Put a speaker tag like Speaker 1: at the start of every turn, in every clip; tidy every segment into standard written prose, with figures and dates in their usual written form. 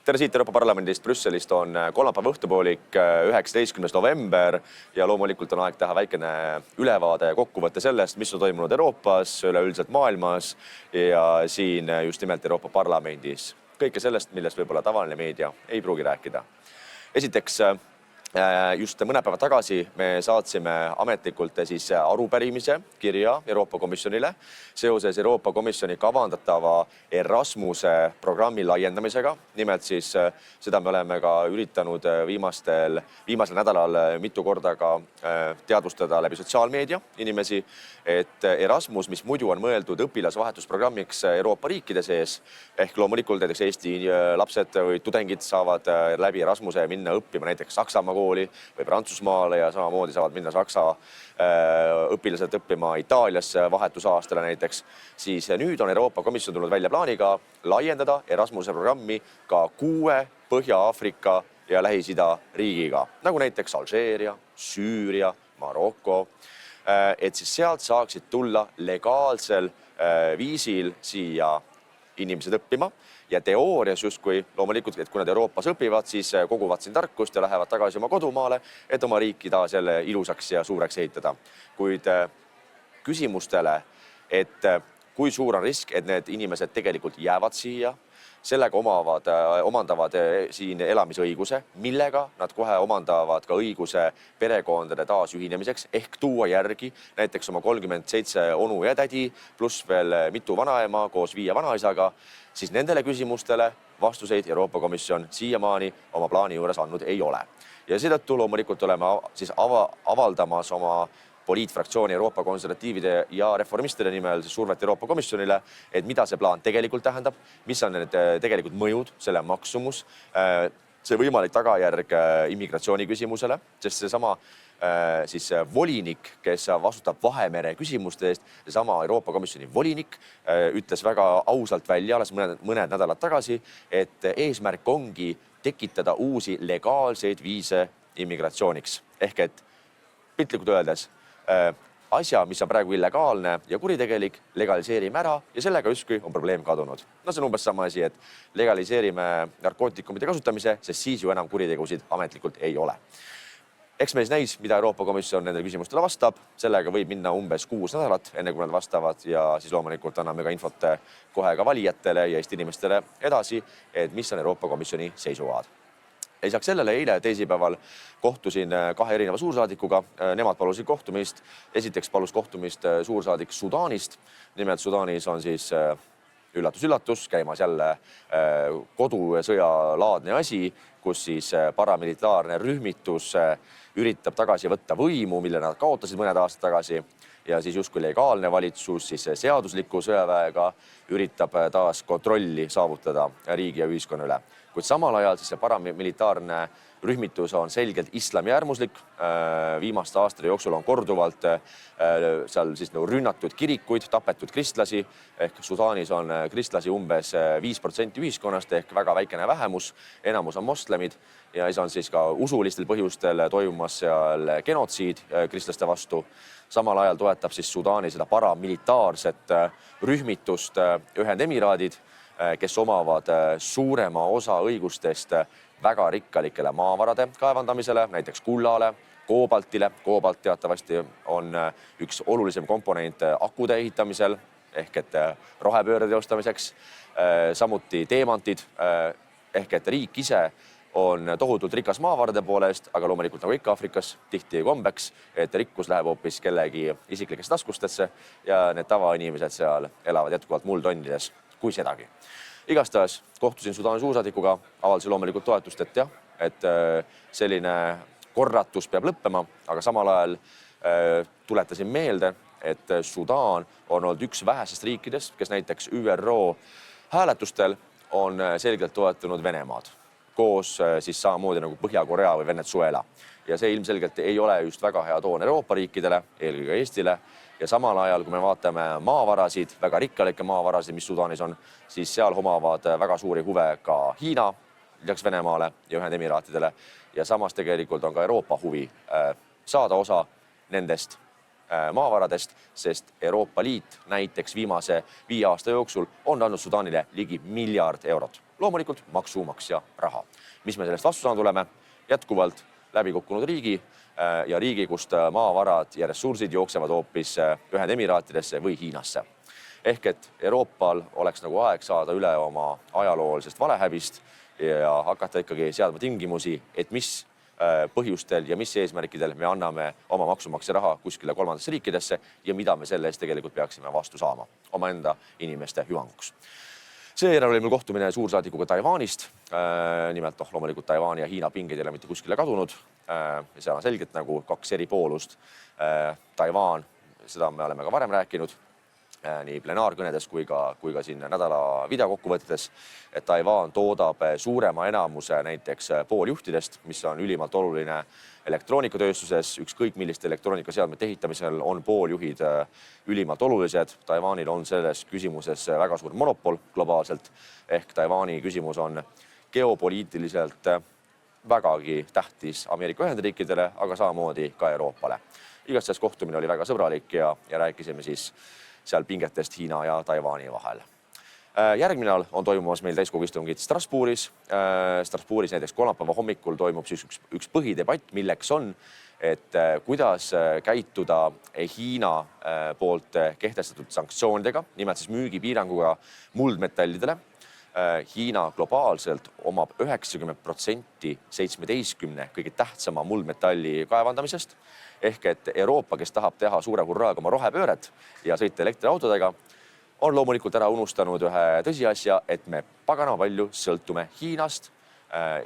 Speaker 1: Tere siit Euroopa Parlamendist Brüsselist on kolmapäeva õhtupoolik 19. november ja loomulikult on aeg teha väikene ülevaade ja kokkuvõte sellest, mis on toimunud Euroopas, üleüldiselt maailmas ja siin just nimelt Euroopa Parlamendis. Kõike sellest, millest võib-olla tavaline meedia ei pruugi rääkida. Esiteks, just mõne päeva tagasi me saatsime ametlikult arupärimise kirja Euroopa Komisjonile seoses Euroopa Komisjoni kavandatava Erasmuse programmi laiendamisega. Nimelt siis seda me oleme ka üritanud viimasel nädalal mitu korda ka teadvustada läbi sotsiaalmeedia inimesi, et Erasmus, mis muidu on mõeldud õpilasvahetusprogrammiks Euroopa riikide sees, ehk loomulikult näiteks Eesti lapsed või tudengid saavad läbi Erasmuse minna õppima näiteks Saksamaa kooli või Prantsusmaale ja samamoodi saavad minna Saksa õpilased õppima Itaaliasse vahetusaastale näiteks, siis nüüd on Euroopa Komisjon tulnud välja plaaniga laiendada Erasmuse programmi ka 6 Põhja-Aafrika ja Lähis-Ida riigiga, nagu näiteks Alžeeria, Süüria, Maroko, et siis sealt saaksid tulla legaalsel viisil siia inimesed õppima ja teoorias justkui loomulikult, et kui nad Euroopas õpivad, siis koguvad siin tarkust ja lähevad tagasi oma kodumaale, et oma riiki taas jälle ilusaks ja suureks ehitada. Kuid küsimustele, et kui suur on risk, et need inimesed tegelikult jäävad siia, sellega omandavad siin elamisõiguse, millega nad kohe omandavad ka õiguse perekondade taasühinemiseks ehk tuua järgi näiteks oma 37 onu ja tädi pluss veel mitu vanaema koos 5 vanaisaga, siis nendele küsimustele vastuseid Euroopa Komisjon siiamaani oma plaani juures andnud ei ole. Ja seetõttu loomulikult oleme siis avaldamas oma poliitfraktsiooni Euroopa konservatiivide ja reformistide nimel survet Euroopa Komisjonile, et mida see plaan tegelikult tähendab, mis on need tegelikult mõjud, selle maksumus, see võimalik tagajärg immigratsiooni küsimusele, sest seesama volinik, kes vastutab Vahemere küsimuste eest, seesama Euroopa Komisjoni volinik ütles väga ausalt välja alles mõned nädalad tagasi, et eesmärk ongi tekitada uusi legaalseid viise immigratsiooniks. Ehk et piltlikult öeldes, asja, mis on praegu illegaalne ja kuritegelik, legaliseerime ära ja sellega justkui on probleem kadunud. No see on umbes sama asi, et legaliseerime narkootikumide kasutamise, sest siis ju enam kuritegusid ametlikult ei ole. Eks me siis näis, mida Euroopa Komisjon nendele küsimustele vastab. Sellega võib minna umbes 6 nädalat, enne kui nad vastavad ja siis loomulikult anname ka infot kohe ka valijatele ja Eesti inimestele edasi, et mis on Euroopa Komisjoni seisukohad. Lisaks sellele eile teisipäeval kohtusin 2 erineva suursaadikuga. Nemad palusid kohtumist. Esiteks palus kohtumist suursaadik Sudaanist. Nimelt Sudaanis on siis üllatus, käimas jälle kodusõjalaadne asi, kus siis paramilitaarne rühmitus üritab tagasi võtta võimu, mille nad kaotasid mõned aastad tagasi ja siis justkui legaalne valitsus siis seadusliku sõjaväega üritab taas kontrolli saavutada riigi ja ühiskonna üle. Kuid samal ajal siis see paramilitaarne rühmitus on selgelt islami äärmuslik. Viimaste aastate jooksul on korduvalt seal siis rünnatud kirikuid, tapetud kristlasi, ehk Sudaanis on kristlasi umbes 5% ühiskonnast ehk väga väikene vähemus, enamus on moslemid ja siis on siis ka usulistel põhjustel toimumas seal genotsiid kristlaste vastu. Samal ajal toetab siis Sudaani seda paramilitaarset rühmitust Ühendemiraadid, kes omavad suurema osa õigustest väga rikkalikele maavarade kaevandamisele, näiteks kullale, koobaltile. Koobalt teatavasti on üks olulisem komponent akude ehitamisel ehk et rohepöörde teostamiseks, samuti teemantid ehk et riik ise on tohutult rikas maavarade poolest, aga loomulikult nagu ikka Afrikas tihti kombeks, et rikkus läheb hoopis kellegi isiklikesse taskustesse ja need tavainimesed seal elavad jätkuvalt muldonnides, kui sedagi. Igastahes kohtusin Sudaani suursaadikuga, avaldasin loomulikult toetust, et jah, et selline korratus peab lõppema, aga samal ajal tuletasin meelde, et Sudaan on olnud üks vähesest riikidest, kes näiteks ÜRO hääletustel on selgelt toetanud Venemaad, koos siis samamoodi nagu Põhja-Korea või Venezuela. Ja see ilmselgelt ei ole just väga hea toon Euroopa riikidele, eelkõige Eestile. Ja samal ajal, kui me vaatame maavarasid, väga rikkalikke maavarasid, mis Sudaanis on, siis seal omavad väga suuri huve ka Hiina, lisaks Venemaale ja Ühendemiraatidele. Ja samas tegelikult on ka Euroopa huvi saada osa nendest maavaradest, sest Euroopa Liit näiteks viimase 5 aasta jooksul on andnud Sudaanile ligi 1 miljard eurot. loomulikult maksumaksja raha. Mis me sellest vastu saanud oleme? Jätkuvalt läbikukkunud riigi ja riigi, kust maavarad ja ressursid jooksevad hoopis Ühendemiraatidesse või Hiinasse. Ehk et Euroopal oleks nagu aeg saada üle oma ajaloolisest valehäbist ja hakata ikkagi seadma tingimusi, et mis põhjustel ja mis eesmärkidel me anname oma maksumaksja raha kuskile kolmandasse riikidesse ja mida me selle eest tegelikult peaksime vastu saama omaenda inimeste hüvanguks. Seejärel oli meil kohtumine suursaadikuga Taiwanist. Nimelt loomulikult Taiwan ja Hiina pinged ei ole mitte kuskile kadunud. Ja seal on selgelt nagu kaks eri poolust. Taiwan, seda me oleme ka varem rääkinud, nii plenaarkõnedes kui ka siin nädala videokokkuvõtetes, et Taiwan toodab suurema enamuse näiteks pooljuhtidest, mis on ülimalt oluline elektroonikatööstuses. Ükskõik milliste elektroonikaseadmete ehitamisel on pooljuhid ülimalt olulised. Taiwanil on selles küsimuses väga suur monopol globaalselt. Ehk Taiwani küsimus on geopoliitiliselt vägagi tähtis Ameerika Ühendriikidele, aga samamoodi ka Euroopale. Igastahes kohtumine oli väga sõbralik ja rääkisime siis seal pingetest Hiina ja Taiwani vahel. Järgmine on toimumas meil täiskogu istungid Strasbourgis. Strasbourgis näiteks kolmapäeva hommikul toimub siis üks põhidebatt, milleks on, et kuidas käituda Hiina poolt kehtestatud sanktsioonidega, nimelt siis müügipiiranguga muldmetallidele. Hiina globaalselt omab 90% 17 kõige tähtsama muldmetalli kaevandamisest. Ehk et Euroopa, kes tahab teha suure hurraaga oma rohepööret ja sõita elektriautodega, on loomulikult ära unustanud ühe tõsiasja, et me pagana palju sõltume Hiinast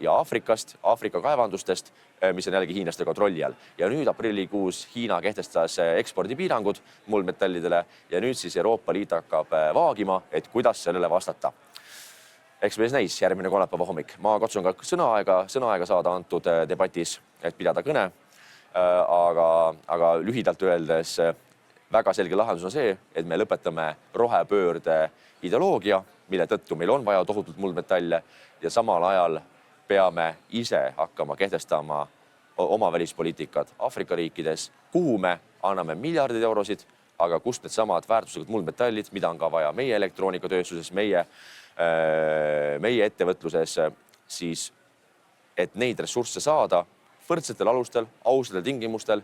Speaker 1: ja Aafrikast, Aafrika kaevandustest, mis on jällegi hiinlaste kontrolli all. Ja nüüd aprillikuus Hiina kehtestas ekspordipiirangud muldmetallidele ja nüüd siis Euroopa Liit hakkab vaagima, et kuidas sellele vastata. Eks mees näis järgmine kolmapäeva hommik. Ma katsun ka sõnaaega saada antud debatis, et pidada kõne. Aga lühidalt öeldes väga selge lahendus on see, et me lõpetame rohepöörde ideoloogia, mille tõttu meil on vaja tohutult muldmetalle ja samal ajal peame ise hakkama kehtestama oma välispoliitikat Aafrika riikides, kuhu me anname miljardeid eurosid, aga kust need samad väärtuslikud muldmetallid, mida on ka vaja meie elektroonikatööstuses, meie ettevõtluses, siis et neid ressursse saada võrdsetel alustel, ausatel tingimustel,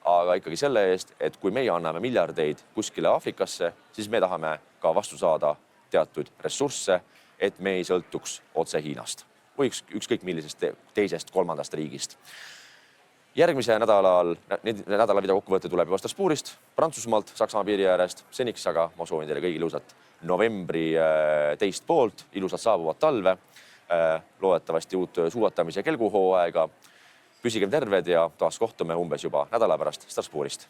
Speaker 1: aga ikkagi selle eest, et kui meie anname miljardeid kuskile Aafrikasse, siis me tahame ka vastu saada teatud ressursse, et me ei sõltuks otse Hiinast või ükskõik millisest teisest kolmandast riigist. Järgmise nädala videokokkuvõte tuleb juba Strasbourgist, Prantsusmaalt, Saksamaa piiri äärest. Seniks aga ma soovin teile kõigile ilusat novembri teist poolt, ilusat saabuvat talve, loodetavasti uut suusatamise kelguhooaega. Püsigem terved ja taas kohtume umbes juba nädala pärast Strasbourgist.